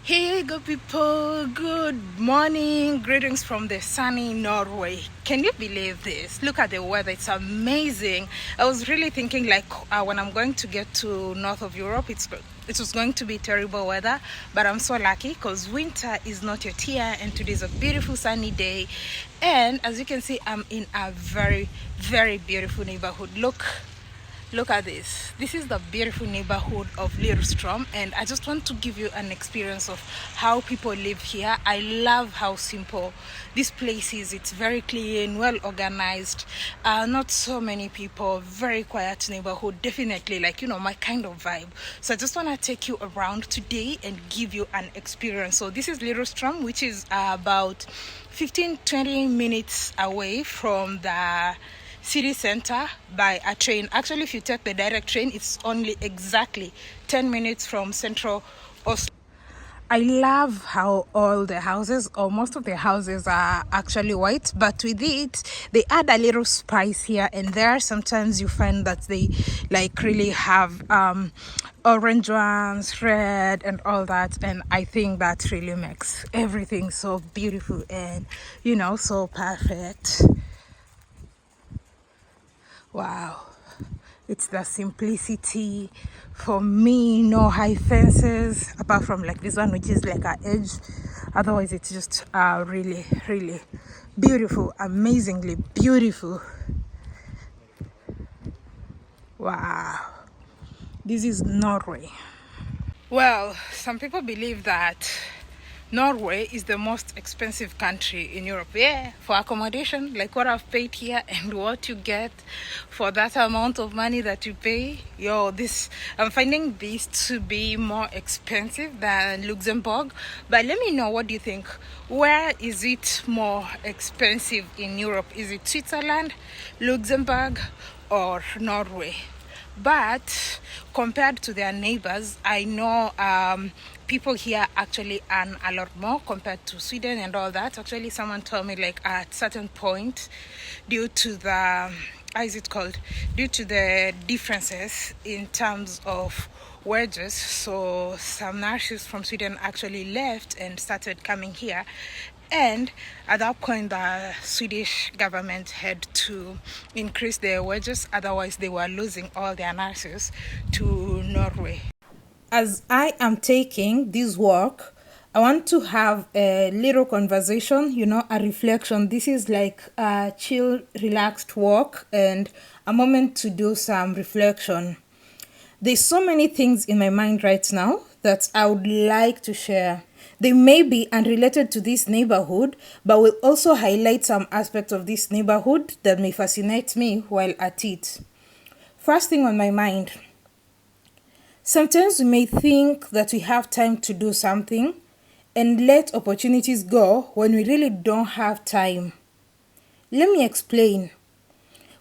Hey, good people, good morning, greetings from the sunny Norway. Can you believe this? Look at the weather, it's amazing. I was really thinking like when I'm going to get to north of Europe, it was going to be terrible weather, but I'm so lucky because winter is not yet here and today's a beautiful sunny day. And as you can see, I'm in a very, very beautiful neighborhood. Look at this. This is the beautiful neighborhood of Lillestrøm, and I just want to give you an experience of how people live here. I love how simple this place is. It's very clean, well organized, not so many people, very quiet neighborhood, definitely like, my kind of vibe. So I just want to take you around today and give you an experience. So this is Lillestrøm, which is about 15-20 minutes away from the city center by a train. Actually, if you take the direct train, it's only exactly 10 minutes from central Oslo. I love how all the houses, or most of the houses, are actually white, but with it they add a little spice here and there. Sometimes you find that they like really have orange ones, red, and all that, and I think that really makes everything so beautiful and so perfect. Wow, it's the simplicity for me. No high fences apart from like this one, which is like a edge. Otherwise it's just really, really beautiful, amazingly beautiful. Wow, this is Norway. Well, some people believe that Norway is the most expensive country in Europe. Yeah, for accommodation, like what I've paid here and what you get for that amount of money that you pay. I'm finding this to be more expensive than Luxembourg. But let me know, what do you think? Where is it more expensive in Europe? Is it Switzerland, Luxembourg, or Norway? But compared to their neighbors, I know people here actually earn a lot more compared to Sweden and all that. Actually, someone told me like at certain point, due to the due to the differences in terms of wages, so some nurses from Sweden actually left and started coming here. And at that point, the Swedish government had to increase their wages, otherwise they were losing all their nurses to Norway. As I am taking this walk, I want to have a little conversation, a reflection. This is like a chill, relaxed walk and a moment to do some reflection. There's so many things in my mind right now that I would like to share. They may be unrelated to this neighborhood, but will also highlight some aspects of this neighborhood that may fascinate me while at it. First thing on my mind. Sometimes we may think that we have time to do something and let opportunities go when we really don't have time. Let me explain.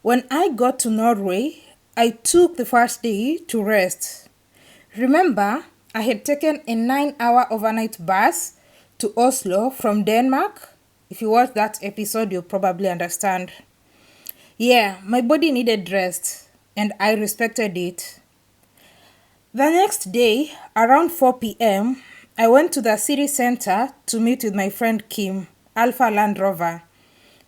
When I got to Norway, I took the first day to rest. Remember, I had taken a 9-hour overnight bus to Oslo from Denmark. If you watch that episode, you'll probably understand. Yeah, my body needed rest, and I respected it. The next day, around 4 p.m., I went to the city center to meet with my friend Kim, Alpha Land Rover.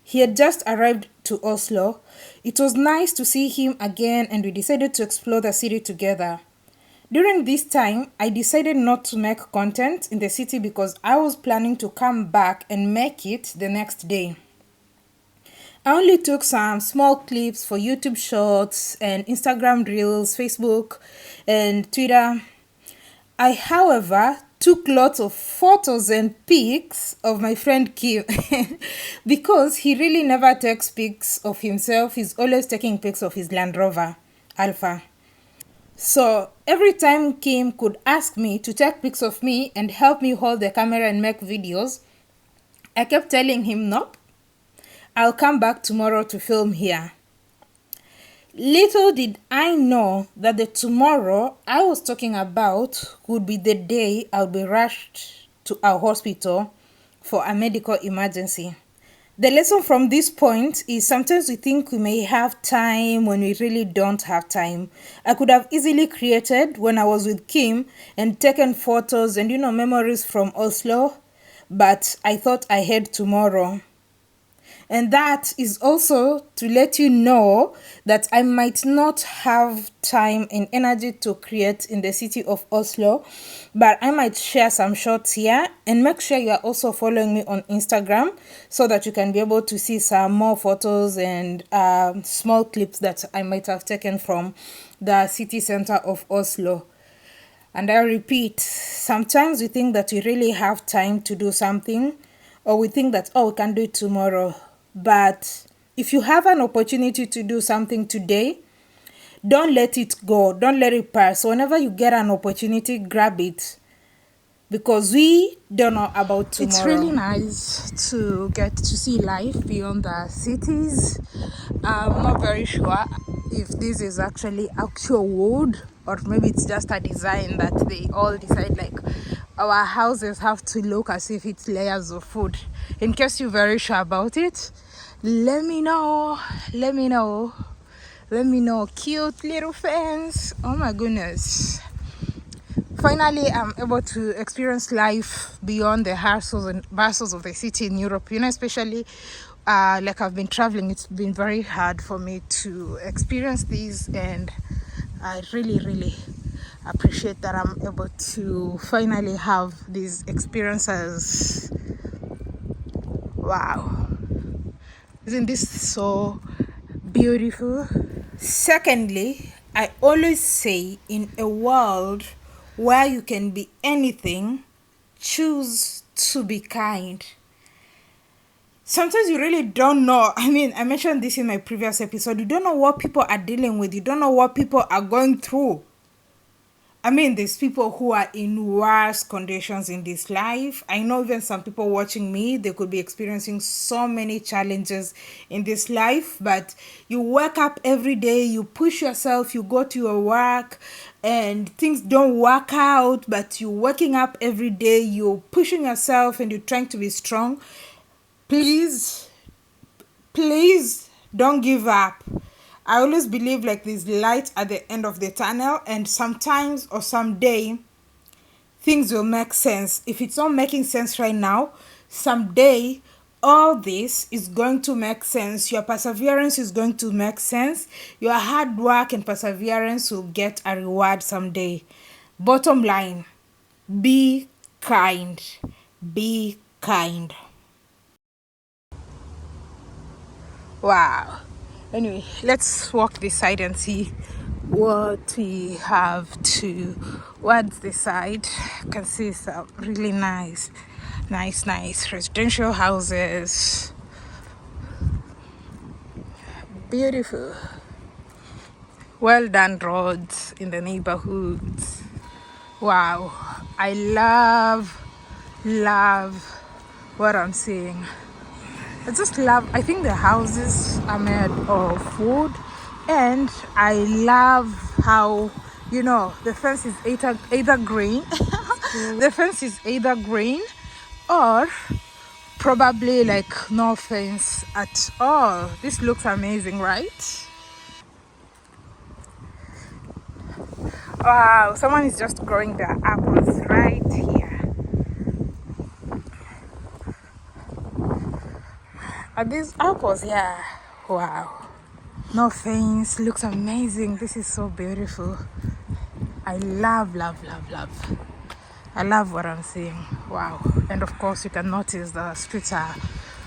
He had just arrived to Oslo. It was nice to see him again, and we decided to explore the city together. During this time, I decided not to make content in the city because I was planning to come back and make it the next day. I only took some small clips for YouTube Shorts and Instagram Reels, Facebook, and Twitter. I, however, took lots of photos and pics of my friend Kim because he really never takes pics of himself. He's always taking pics of his Land Rover, Alpha. So every time Kim could ask me to take pics of me and help me hold the camera and make videos, I kept telling him, nope, I'll come back tomorrow to film here. Little did I know that the tomorrow I was talking about would be the day I'll be rushed to a hospital for a medical emergency. The lesson from this point is sometimes we think we may have time when we really don't have time. I could have easily created when I was with Kim and taken photos and memories from Oslo, but I thought I had tomorrow. And that is also to let you know that I might not have time and energy to create in the city of Oslo, but I might share some shots here, and make sure you are also following me on Instagram so that you can be able to see some more photos and small clips that I might have taken from the city center of Oslo. And I repeat, sometimes we think that we really have time to do something, or we think that, oh, we can do it tomorrow. But if you have an opportunity to do something today, don't let it go. Don't let it pass. So whenever you get an opportunity, grab it. Because we don't know about tomorrow. It's really nice to get to see life beyond the cities. I'm not very sure if this is actually actual wood, or maybe it's just a design that they all decide, like our houses have to look as if it's layers of food. In case you're very sure about it, let me know. Cute little fence. Oh my goodness. Finally, I'm able to experience life beyond the hassles and bustles of the city in Europe. Especially like I've been traveling, it's been very hard for me to experience these, and I really appreciate that I'm able to finally have these experiences. Wow. Isn't this so beautiful? Secondly, I always say, in a world where you can be anything, choose to be kind. Sometimes you really don't know. I mentioned this in my previous episode. You don't know what people are dealing with. You don't know what people are going through. There's people who are in worse conditions in this life. I know even some people watching me, they could be experiencing so many challenges in this life, but you wake up every day, you push yourself, you go to your work, and things don't work out, but you're waking up every day, you're pushing yourself, and you're trying to be strong. Please don't give up. I always believe like there's light at the end of the tunnel, and sometimes or someday things will make sense. If it's not making sense right now, someday all this is going to make sense. Your perseverance is going to make sense. Your hard work and perseverance will get a reward someday. Bottom line, be kind. Be kind. Wow. Anyway, let's walk this side and see what we have towards the side. You can see some really nice residential houses. Beautiful. Well done roads in the neighborhoods. Wow. I love what I'm seeing. I think the houses are made of wood, and I love how, the fence is either green. The fence is either green or probably like no fence at all. This looks amazing, right? Wow, someone is just growing their apples right here. Are these apples? Yeah. Wow. No fence. Looks amazing. This is so beautiful. I love. I love what I'm seeing. Wow. And of course, you can notice the streets are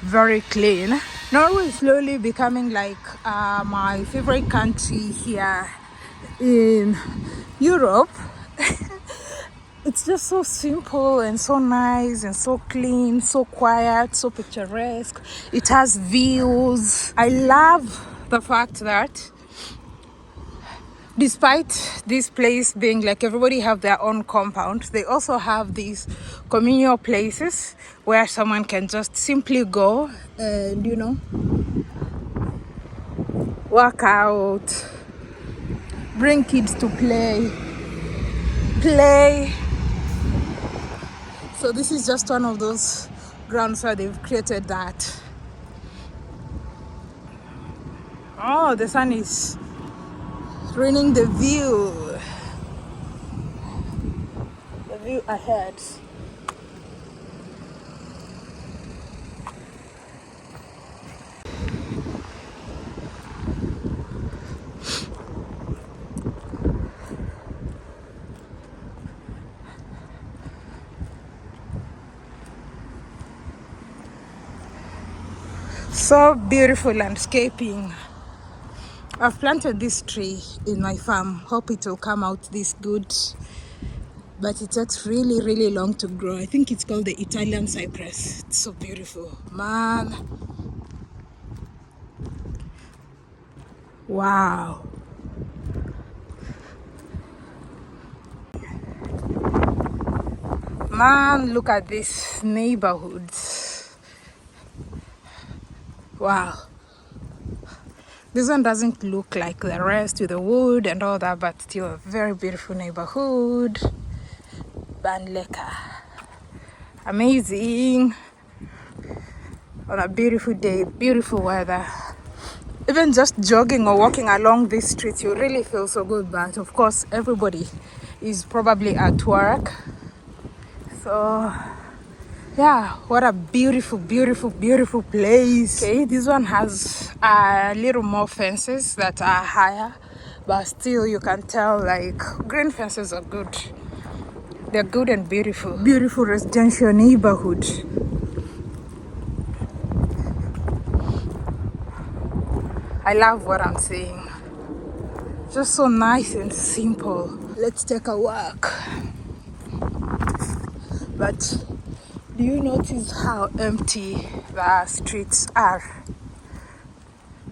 very clean. Norway is slowly becoming like my favorite country here in Europe. It's just so simple and so nice and so clean, so quiet, so picturesque. It has views. I love the fact that despite this place being like everybody have their own compound, they also have these communal places where someone can just simply go and, work out, bring kids to play. So this is just one of those grounds where they've created that. Oh, the sun is ruining the view. The view ahead. So beautiful landscaping. I've planted this tree in my farm. Hope it will come out this good. But it takes really, really long to grow. I think it's called the Italian cypress. It's so beautiful. Man. Wow. Man, look at this neighborhood. Wow. This one doesn't look like the rest with the wood and all that, but still a very beautiful neighborhood. Banleka. Amazing. On a beautiful day, beautiful weather. Even just jogging or walking along this street, you really feel so good. But of course, everybody is probably at work. So yeah, what a beautiful, beautiful, beautiful place. Okay, this one has a little more fences that are higher, but still you can tell like green fences are good. They're good and beautiful. Beautiful residential neighborhood. I love what I'm seeing. Just so nice and simple. Let's take a walk. But do you notice how empty the streets are?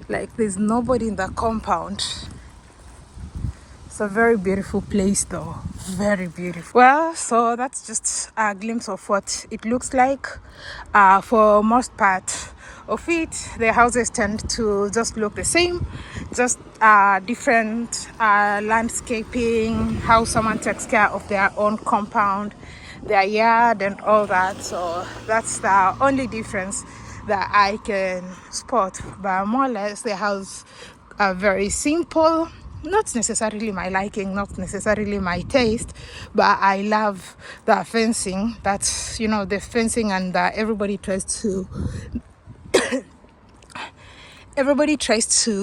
Like there's nobody in the compound. It's a very beautiful place though. Very beautiful. Well, so that's just a glimpse of what it looks like. For most part of it, the houses tend to just look the same. Just different landscaping, how someone takes care of their own compound, their yard and all that. So that's the only difference that I can spot. But more or less the house are very simple, not necessarily my liking, not necessarily my taste, but I love the fencing. That's, you know, the fencing, and everybody tries to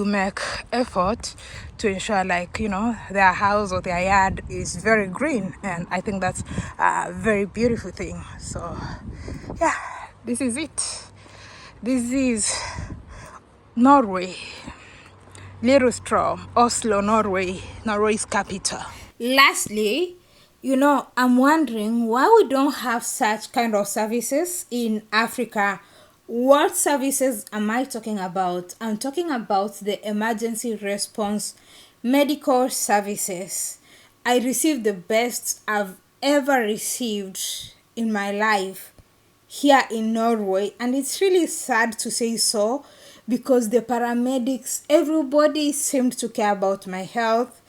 make effort to ensure, like, you know, their house or their yard is very green, and I think that's a very beautiful thing. So yeah, this is it. This is Norway, Lillestrøm, Oslo, Norway, Norway's capital. Lastly, you know, I'm wondering why we don't have such kind of services in Africa. What services am I talking about? I'm talking about the emergency response medical services. I received the best I've ever received in my life here in Norway, and it's really sad to say so, because the paramedics, everybody seemed to care about my health.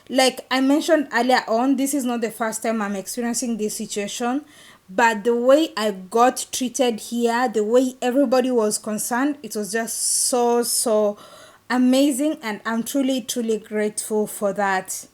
Like I mentioned earlier on, this is not the first time I'm experiencing this situation, but the way I got treated here, the way everybody was concerned, it was just so amazing, and I'm truly grateful for that.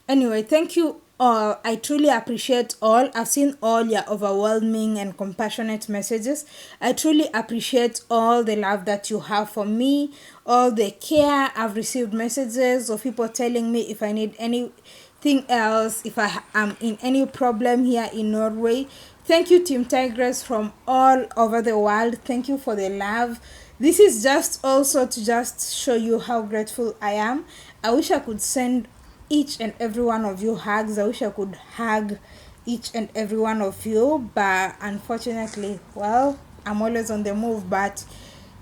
Anyway, thank you all. I truly appreciate all. I've seen all your overwhelming and compassionate messages. I truly appreciate all the love that you have for me, all the care. I've received messages of people telling me if I need anything else, if I am in any problem here in Norway. Thank you, Team Tigress from all over the world. Thank you for the love. This is just also to just show you how grateful I am. I wish I could send each and every one of you hugs. I wish I could hug each and every one of you, but unfortunately, well, I'm always on the move. But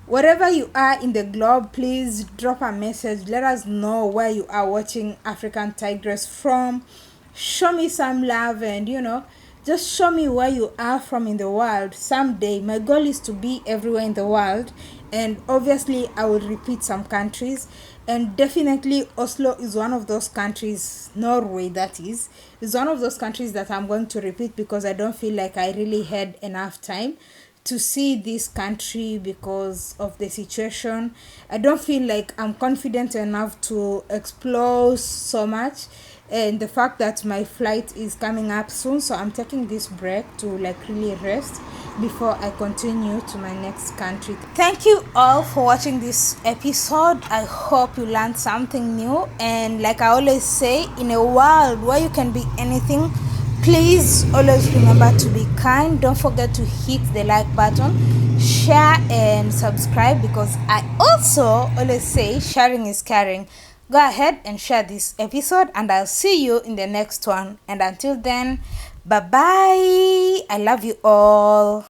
wherever you are in the globe, please drop a message. Let us know where you are watching African Tigress from. Show me some love, and you know, just show me where you are from in the world. Someday my goal is to be everywhere in the world, and obviously I will repeat some countries, and definitely Oslo is one of those countries. Norway, that is one of those countries that I'm going to repeat, because I don't feel like I really had enough time to see this country because of the situation. I don't feel like I'm confident enough to explore so much, and the fact that my flight is coming up soon, so I'm taking this break to like really rest before I continue to my next country. Thank you all for watching this episode. I hope you learned something new, and like I always say, in a world where you can be anything, please always remember to be kind. Don't forget to hit the like button, share and subscribe, because I also always say sharing is caring. Go ahead and share this episode, and I'll see you in the next one. And until then, bye bye. I love you all.